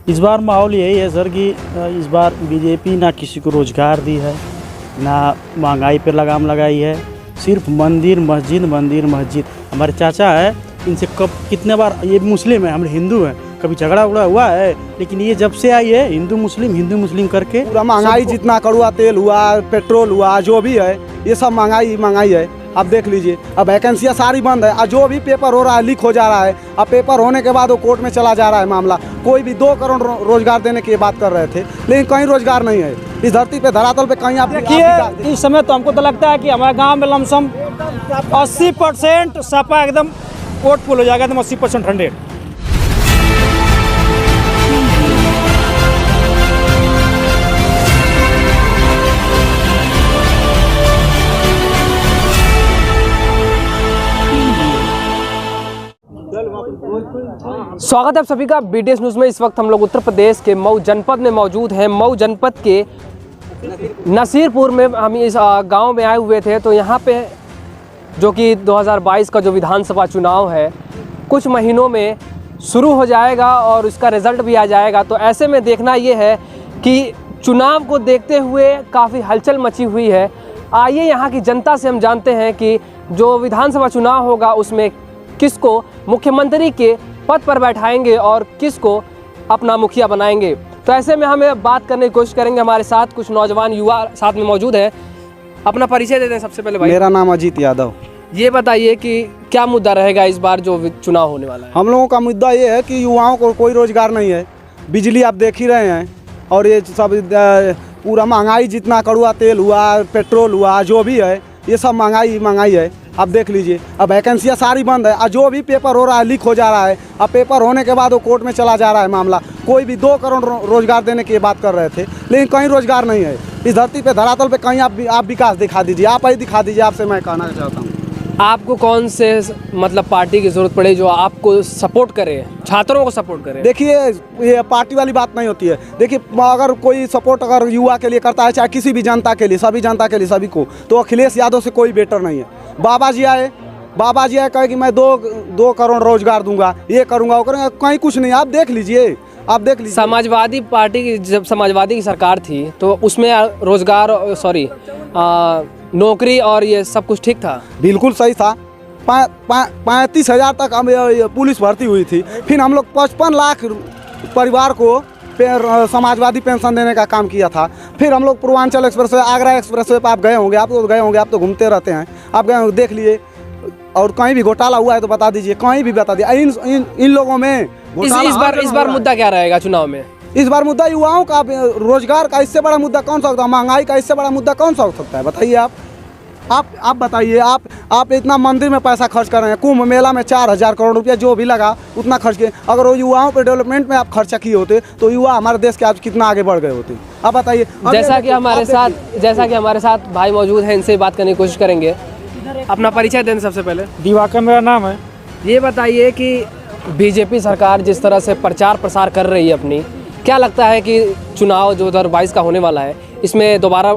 इस बार माहौल यही है सर कि इस बार बीजेपी ना किसी को रोज़गार दी है, ना महंगाई पर लगाम लगाई है। सिर्फ मंदिर मस्जिद। हमारे चाचा है, इनसे कब कितने बार, ये मुस्लिम है, हम हिंदू हैं, कभी झगड़ा उगड़ा हुआ है, लेकिन ये जब से आई है हिंदू मुस्लिम करके पूरा महंगाई, जितना कड़वा तेल हुआ, पेट्रोल हुआ, जो भी है ये सब महंगाई है। अब देख लीजिए, अब वैकेंसियाँ सारी बंद है। जो भी पेपर हो रहा है लीक हो जा रहा है। अब पेपर होने के बाद वो कोर्ट में चला जा रहा है मामला। कोई भी 2 करोड़ रोजगार देने की बात कर रहे थे, लेकिन कहीं रोजगार नहीं है इस धरती पे, धरातल पे कहीं। आप देखिए, इस समय तो हमको तो लगता है कि हमारे गांव में लमसम 80% सपा एकदम वोट पुल हो जाएगा, एकदम 80% 100। स्वागत है आप सभी का BTS न्यूज़ में। इस वक्त हम लोग उत्तर प्रदेश के मऊ जनपद में मौजूद हैं। मऊ जनपद के नसीरपुर में हम इस गांव में आए हुए थे। तो यहाँ पे जो कि 2022 का जो विधानसभा चुनाव है कुछ महीनों में शुरू हो जाएगा और इसका रिज़ल्ट भी आ जाएगा। तो ऐसे में देखना ये है कि चुनाव को देखते हुए काफ़ी हलचल मची हुई है। आइए यहाँ की जनता से हम जानते हैं कि जो विधानसभा चुनाव होगा उसमें किसको मुख्यमंत्री के पद पर बैठाएंगे और किसको अपना मुखिया बनाएंगे। तो ऐसे में हमें बात करने की कोशिश करेंगे। हमारे साथ कुछ नौजवान युवा साथ में मौजूद हैं। अपना परिचय दे दें सबसे पहले भाई। मेरा नाम अजीत यादव। ये बताइए कि क्या मुद्दा रहेगा इस बार जो चुनाव होने वाला है? हम लोगों का मुद्दा ये है कि युवाओं को कोई रोजगार नहीं है। बिजली आप देख ही रहे हैं, और ये सब पूरा महंगाई, जितना कड़वा तेल हुआ, पेट्रोल हुआ, जो भी है ये सब महंगाई है। अब देख लीजिए, अब वैकेंसियाँ सारी बंद है। जो भी पेपर हो रहा है लीक हो जा रहा है। अब पेपर होने के बाद वो कोर्ट में चला जा रहा है मामला। कोई भी 2 करोड़ रोजगार देने की बात कर रहे थे, लेकिन कहीं रोजगार नहीं है इस धरती पे, धरातल पे कहीं। आप विकास दिखा दीजिए, आप ही दिखा दीजिए। आपसे मैं कहना चाहता हूँ, आपको कौन से मतलब पार्टी की ज़रूरत पड़े जो आपको सपोर्ट करे, छात्रों को सपोर्ट करे? देखिए, ये पार्टी वाली बात नहीं होती है। देखिए, अगर कोई सपोर्ट अगर युवा के लिए करता है, चाहे किसी भी जनता के लिए, सभी जनता के लिए, सभी को, तो अखिलेश यादव से कोई बेटर नहीं है। बाबा जी आए कहे कि मैं 2 करोड़ रोजगार दूंगा, ये करूंगा, वो करूंगा, कहीं कुछ नहीं। आप देख लीजिए। समाजवादी पार्टी की जब समाजवादी की सरकार थी तो उसमें रोजगार नौकरी और ये सब कुछ ठीक था, बिल्कुल सही था। 35,000 तक पुलिस भर्ती हुई थी। फिर हम लोग 55 लाख परिवार को समाजवादी पेंशन देने का काम किया था। फिर हम लोग Purvanchal express way, Agra express way पर आप गए होंगे, आप तो घूमते रहते हैं, आप गए होंगे, देख लिए। और कहीं भी घोटाला हुआ है तो बता दीजिए, कहीं भी बता दीजिए। इन लोगों में इस बार मुद्दा क्या रहेगा चुनाव में? इस बार मुद्दा युवाओं का, रोजगार का। इससे बड़ा मुद्दा कौन सा होता है? महंगाई का इससे बड़ा मुद्दा कौन सा हो सकता है? बताइए आप बताइए। आप इतना मंदिर में पैसा खर्च कर रहे हैं, कुंभ मेला में 4,000 करोड़ रुपया जो भी लगा उतना खर्च किए। अगर वो युवाओं पे डेवलपमेंट में आप खर्चा किए होते तो युवा हमारे देश के आज कितना आगे बढ़ गए होते। आप बताइए। जैसा कि हमारे साथ भाई मौजूद हैं, इनसे बात करने की कोशिश करेंगे। अपना परिचय दें सबसे पहले। दिवाकर मेरा नाम है। ये बताइए कि बीजेपी सरकार जिस तरह से प्रचार प्रसार कर रही है अपनी, क्या लगता है कि चुनाव जो 2022 का होने वाला है इसमें दोबारा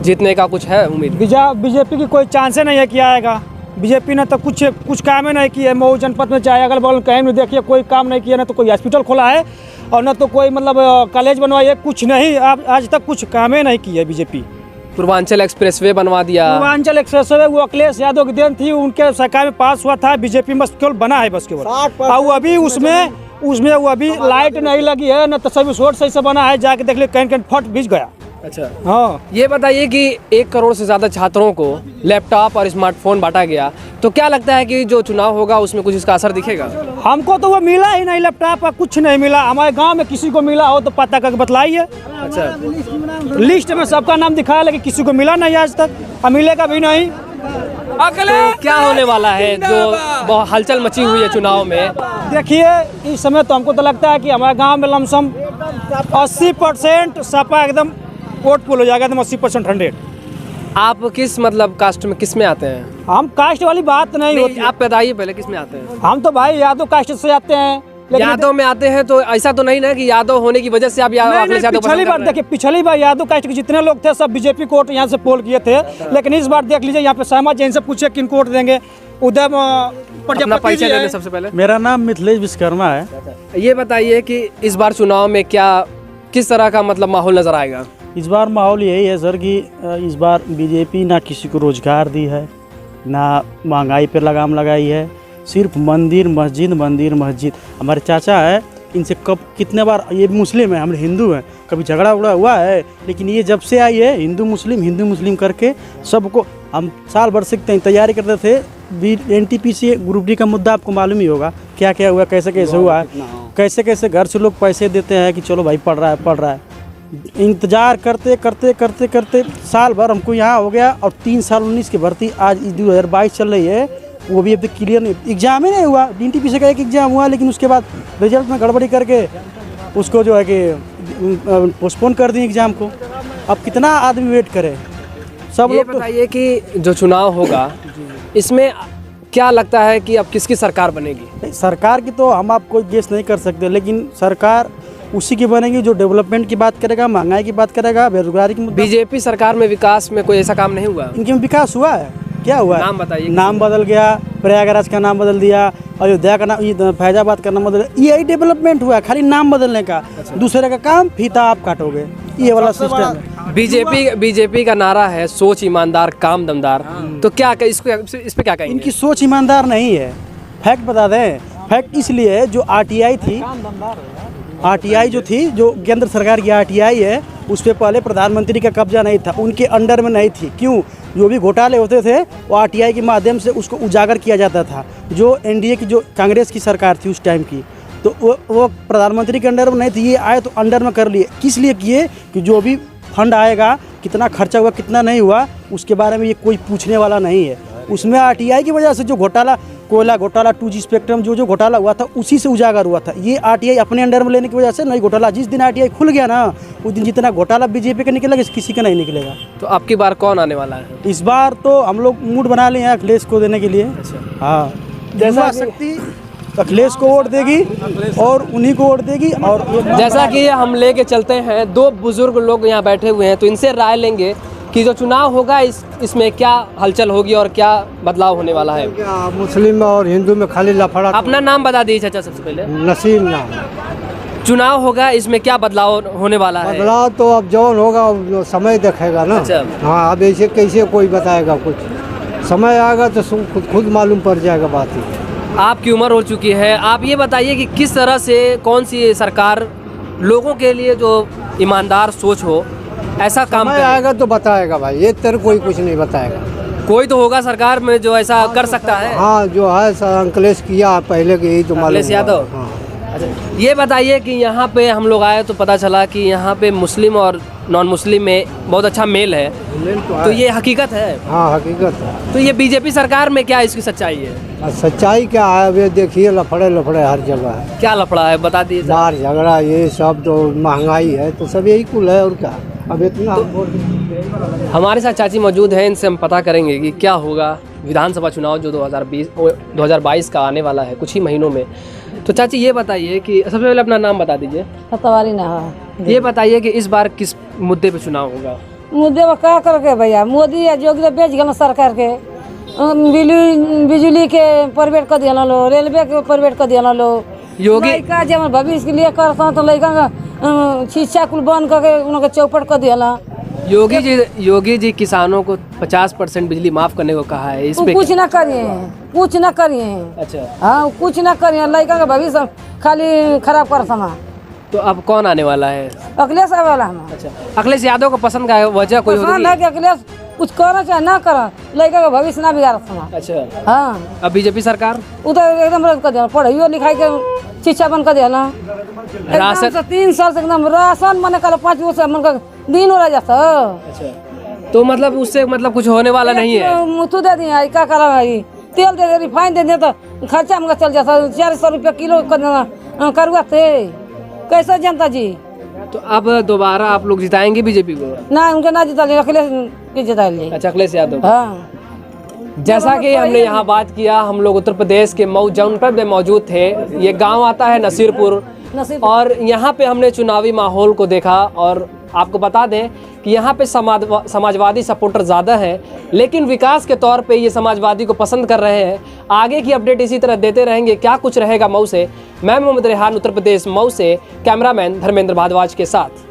जीतने का कुछ है उम्मीद? बीजेपी की कोई चांस नहीं है कि आएगा। बीजेपी ने तो कुछ काम ही नहीं किया। मऊ जनपद में चाहे अगल बगल कहीं भी देखिए, कोई काम नहीं किया। ना तो कोई हॉस्पिटल खोला है और न तो कोई मतलब कॉलेज बनवाई है, कुछ नहीं। आज तक कुछ काम ही नहीं किया बीजेपी। पूर्वांचल एक्सप्रेसवे बनवा दिया। पूर्वांचल एक्सप्रेसवे वो अखिलेश यादव की देन थी, उनके सरकार में पास हुआ था। बीजेपी में केवल बना है बस केवल। और अभी उसमें वो अभी लाइट नहीं लगी है, न तो सभी रोड सही से बना है। जाके देख ले, कहीं फट भिज गया। अच्छा, हाँ। ये बताइए कि 1 करोड़ से ज़्यादा छात्रों को लैपटॉप और स्मार्टफोन बांटा गया, तो क्या लगता है कि जो चुनाव होगा उसमें कुछ इसका असर दिखेगा? हमको तो वो मिला ही नहीं, लैपटॉप का कुछ नहीं मिला। हमारे गांव में किसी को मिला हो तो पता करके बतलाइए। अच्छा, लिस्ट में सबका नाम दिखाया, लेकिन किसी को मिला नहीं आज तक, और मिलेगा भी नहीं। तो क्या होने वाला है जो बहुत हलचल मची हुई है चुनाव में? देखिए, इस समय तो हमको तो लगता है कि हमारे गांव में लमसम 80% सपा एकदम वोट पुल हो जाएगा, एकदम 80% 100। आप किस मतलब कास्ट में, किस में आते हैं? हम कास्ट वाली बात नहीं होती। आप बताइए पहले किस में आते हैं? हम तो भाई यादव कास्ट से आते हैं। यादव में आते हैं तो ऐसा तो नहीं ना कि यादव होने की वजह से आप अखिलेश यादव पिछली बार देखिए, पिछली बार यादव कास्ट के जितने लोग थे सब बीजेपी को वोट यहाँ से पोल किए थे, लेकिन इस बार देख लीजिए यहाँ पे सहमत जैन से पूछे किन को वोट देंगे। उधर अपना परिचय ले लें सबसे पहले। मेरा नाम मिथिलेश विश्वकर्मा है। ये बताइए कि इस बार चुनाव में किस तरह का मतलब माहौल नजर आएगा? इस बार माहौल यही है सर कि इस बार बीजेपी ना किसी को रोजगार दी है, ना महंगाई पर लगाम लगाई है। सिर्फ मंदिर मस्जिद। हमारे चाचा है, इनसे कब कितने बार, ये मुस्लिम है, हम हिंदू हैं, कभी झगड़ा उगड़ा हुआ है, लेकिन ये जब से आई है हिंदू मुस्लिम करके सबको, हम साल भर से तैयारी करते थे। NTPC ग्रुप डी का मुद्दा आपको मालूम ही होगा, क्या क्या हुआ, कैसे हुआ है, कैसे घर से लोग पैसे देते हैं कि चलो भाई पढ़ रहा है। इंतज़ार करते साल भर हमको यहाँ हो गया, और 3 साल 19 की भर्ती आज 2022 चल रही है, वो भी अब तक क्लियर नहीं, एग्ज़ाम ही नहीं हुआ। NTPC का एक एग्ज़ाम हुआ, लेकिन उसके बाद रिजल्ट में गड़बड़ी करके उसको जो है कि पोस्टपोन कर दी एग्ज़ाम को। अब कितना आदमी वेट करे, सब लोग। बताइए कि जो चुनाव होगा इसमें क्या लगता है कि अब किसकी सरकार बनेगी? सरकार की तो हम आपको गेस नहीं कर सकते, लेकिन सरकार उसी की बनेगी जो डेवलपमेंट की बात करेगा, महंगाई की बात करेगा, बेरोजगारी की। बीजेपी सरकार में विकास में कोई ऐसा काम नहीं हुआ? इनके में विकास हुआ है, क्या हुआ है? नाम बताइए। नाम बदल गया, प्रयागराज का नाम बदल दिया, अयोध्या का नाम, फैजाबाद का नाम बदल, यही डेवलपमेंट हुआ है, खाली नाम बदलने का। दूसरे का काम फीता आप काटोगे, ये वाला सिस्टम है। बीजेपी का नारा है सोच ईमानदार काम दमदार, तो क्या इस पे क्या कहेंगे? इनकी सोच ईमानदार नहीं है। फैक्ट बता दें, फैक्ट इसलिए है, जो RTI थी, RTI जो थी, जो केंद्र सरकार की RTI है, उस पर पहले प्रधानमंत्री का कब्जा नहीं था, उनके अंडर में नहीं थी। क्यों? जो भी घोटाले होते थे वो RTI के माध्यम से उसको उजागर किया जाता था। जो NDA की, जो कांग्रेस की सरकार थी उस टाइम की, तो वो प्रधानमंत्री के अंडर में नहीं थी, ये आए तो अंडर में कर लिए। किस लिए किए? कि जो भी फंड आएगा, कितना खर्चा हुआ, कितना नहीं हुआ, उसके बारे में ये कोई पूछने वाला नहीं है। उसमें RTI की वजह से जो घोटाला, कोयला घोटाला, 2G स्पेक्ट्रम जो घोटाला हुआ था, उसी से उजागर हुआ था। ये RTI अपने अंडर में लेने की वजह से नहीं घोटाला। जिस दिन RTI खुल गया ना, उस दिन जितना घोटाला बीजेपी का निकलेगा, किसी का नहीं निकलेगा। तो अब की बार कौन आने वाला है? इस बार तो हम लोग मूड बना लिए हैं अखिलेश को देने के लिए। हाँ, जैसा शक्ति अखिलेश को वोट देगी और उन्हीं को वोट देगी। और जैसा कि हम लेके चलते हैं, 2 बुजुर्ग लोग यहाँ बैठे हुए हैं, तो इनसे राय लेंगे कि जो चुनाव होगा इसमें क्या हलचल होगी और क्या बदलाव होने वाला है। क्या मुस्लिम और हिंदू में खाली लफड़ा? अपना नाम बता दीजिए चाचा सबसे पहले। नसीम नाम। चुनाव होगा, इसमें क्या बदलाव होने वाला है? बदलाव तो अब जौन होगा वो समय देखेगा ना। अच्छा। हाँ, अब ऐसे कैसे कोई बताएगा कुछ, समय आएगा तो खुद मालूम पड़ जाएगा बात ही। आपकी उम्र हो चुकी है, आप ये बताइए कि किस तरह से कौन सी सरकार लोगों के लिए जो ईमानदार सोच हो ऐसा काम करे? आएगा तो बताएगा भाई, ये तेरे कोई कुछ नहीं बताएगा। कोई तो होगा सरकार में जो ऐसा कर सकता है। हाँ, जो है अंकलेश किया पहले के, यही तो मालूम। अखिलेश यादव। हाँ। अच्छा, ये बताइए कि यहाँ पे हम लोग आए तो पता चला कि यहाँ पे मुस्लिम और नॉन मुस्लिम में बहुत अच्छा मेल है, तो ये हकीकत है? हाँ, हकीकत है। तो ये बीजेपी सरकार में क्या इसकी सच्चाई है? सच्चाई क्या है, अब ये देखिए लफड़े हर जगह है। क्या लफड़ा है बता दीजिए। मार झगड़ा ये सब, तो महंगाई है, तो सब यही कुल है और क्या। अब इतना हमारे साथ चाची मौजूद हैं, इनसे हम पता करेंगे कि क्या होगा विधानसभा चुनाव जो 2022 का आने वाला है कुछ ही महीनों में। तो चाची ये बताइए कि सबसे पहले अपना नाम बता दीजिए। सतवारी ना है। ये बताइए कि इस बार किस मुद्दे पे चुनाव होगा? मुद्दे में क्या करके भैया, मोदी या योगी तो बेच गए सरकार के। बिजली के प्राइवेट कर दिया लो, रेलवे के प्राइवेट कर दिया लो। योगी का जब भविष्य के लिए करता तो लड़का का शिक्षा कुल बंद करके उनका चौपट कर दिया। योगी जी किसानों को 50% बिजली माफ करने को कहा है, इस पे कुछ ना करिए, कुछ ना करिए। अच्छा। हाँ, कुछ ना करिए, लड़का का भविष्य खाली खराब कर समा। तो अब कौन आने वाला है? अखिलेश आने वाला है। अच्छा, अखिलेश यादव को पसंद का वजह कोई होगी? है कि अखिलेश कुछ करना चाहे ना करा, लड़का का भविष्य ना बिगाड़ समा। अच्छा। हाँ, अब बीजेपी सरकार उधर एकदम रद्द कर दिया, पढ़ाइयो लिखाई के शिक्षा बंद कर दिया। राशन 3 साल से एकदम राशन मैंने कल 5 वर्ष मन का दिन हो रहा जाता। अच्छा, तो मतलब उससे मतलब कुछ होने वाला नहीं है? मुथू दे दिया, क्या करा भाई, तेल दे दे, रिफाइन दे दे, तो खर्चा हमका चल जाता। 400 रुपया किलो करुआ थे, कैसे जनता जी? तो अब दोबारा आप लोग जिताएंगे बीजेपी को? ना, उनके ना जिता, अखिलेश के जिता लिए। अच्छा, अखिलेश यादव। हाँ, जैसा कि हमने यहाँ बात किया, हम लोग उत्तर प्रदेश के मऊ जनपद में मौजूद थे। ये गांव आता है नसीरपुर, और यहाँ पे हमने चुनावी माहौल को देखा। और आपको बता दें कि यहाँ पे समाजवादी सपोर्टर ज़्यादा हैं, लेकिन विकास के तौर पे ये समाजवादी को पसंद कर रहे हैं। आगे की अपडेट इसी तरह देते रहेंगे। क्या कुछ रहेगा मऊ से। मैं मोहम्मद रेहान, उत्तर प्रदेश मऊ से, कैमरामैन धर्मेंद्र भारद्वाज के साथ।